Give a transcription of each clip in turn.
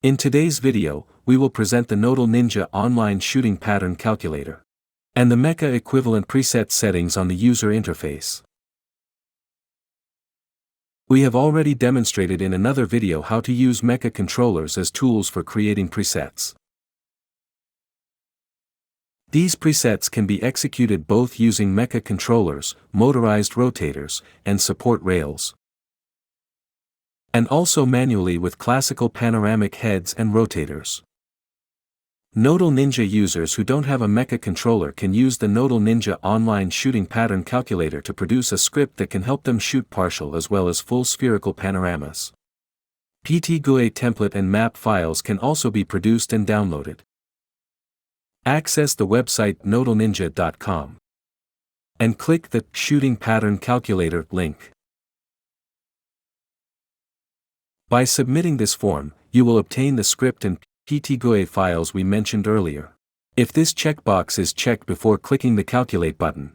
In today's video, we will present the Nodal Ninja Online Shooting Pattern Calculator and the MECHA equivalent preset settings on the user interface. We have already demonstrated in another video how to use MECHA controllers as tools for creating presets. These presets can be executed both using MECHA controllers, motorized rotators, and support rails, and also manually with classical panoramic heads and rotators. Nodal Ninja users who don't have a MECHA controller can use the Nodal Ninja Online Shooting Pattern Calculator to produce a script that can help them shoot partial as well as full spherical panoramas. PTGUI template and map files can also be produced and downloaded. Access the website nodalninja.com and click the Shooting Pattern Calculator link. By submitting this form, you will obtain the script and PTGUI files we mentioned earlier. If this checkbox is checked before clicking the Calculate button,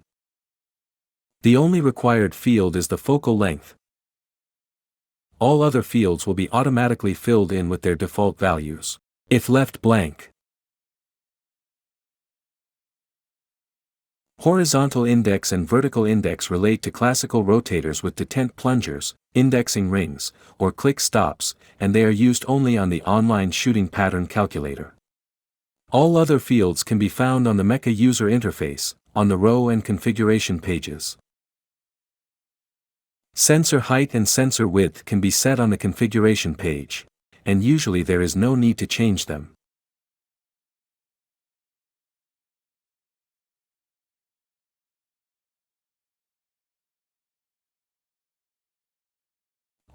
the only required field is the focal length. All other fields will be automatically filled in with their default values, if left blank. Horizontal index and vertical index relate to classical rotators with detent plungers, indexing rings, or click stops, and they are used only on the online shooting pattern calculator. All other fields can be found on the MECHA User Interface, on the row and configuration pages. Sensor height and sensor width can be set on the configuration page, and usually there is no need to change them.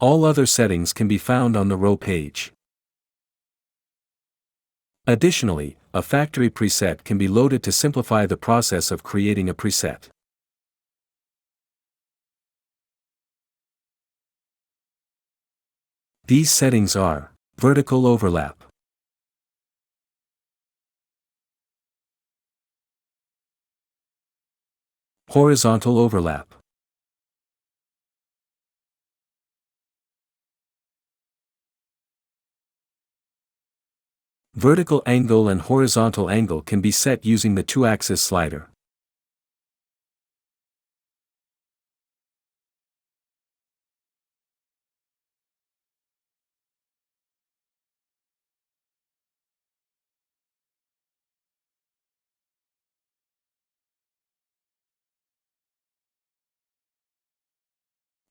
All other settings can be found on the row page. Additionally, a factory preset can be loaded to simplify the process of creating a preset. These settings are: vertical overlap, horizontal overlap, vertical angle and horizontal angle can be set using the 2-axis slider.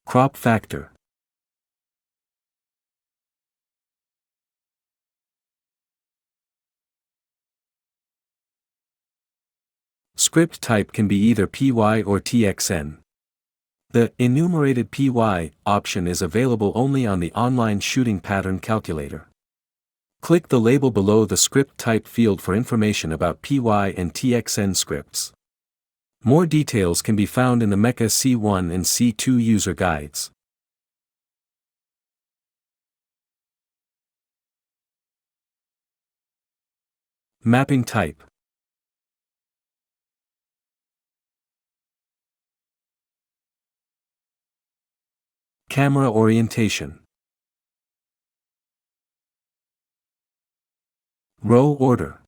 Crop factor. Script type can be either PY or TXN. The enumerated PY option is available only on the online shooting pattern calculator. Click the label below the script type field for information about PY and TXN scripts. More details can be found in the MECHA C1 and C2 user guides. Mapping type. Camera orientation. Row order.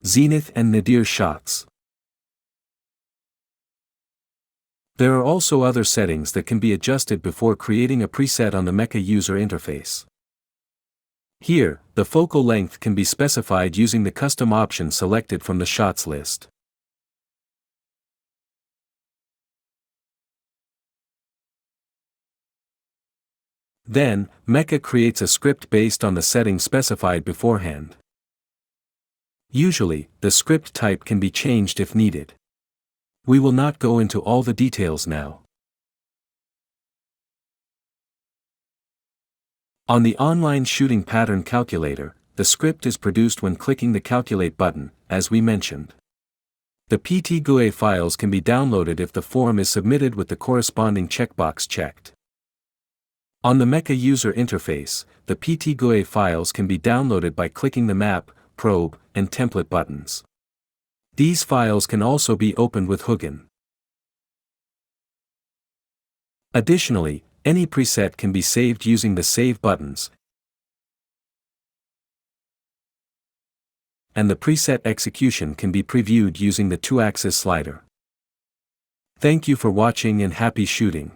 Zenith and nadir shots. There are also other settings that can be adjusted before creating a preset on the MECHA user interface. Here, the focal length can be specified using the custom option selected from the shots list. Then, MECHA creates a script based on the setting specified beforehand. Usually, the script type can be changed if needed. We will not go into all the details now. On the online shooting pattern calculator, the script is produced when clicking the Calculate button, as we mentioned. The PTGUI files can be downloaded if the form is submitted with the corresponding checkbox checked. On the MECHA User Interface, the PTGUI files can be downloaded by clicking the Map, Probe, and Template buttons. These files can also be opened with Hugin. Additionally, Any preset can be saved using the Save buttons, and the preset execution can be previewed using the 2-axis slider. Thank you for watching and happy shooting.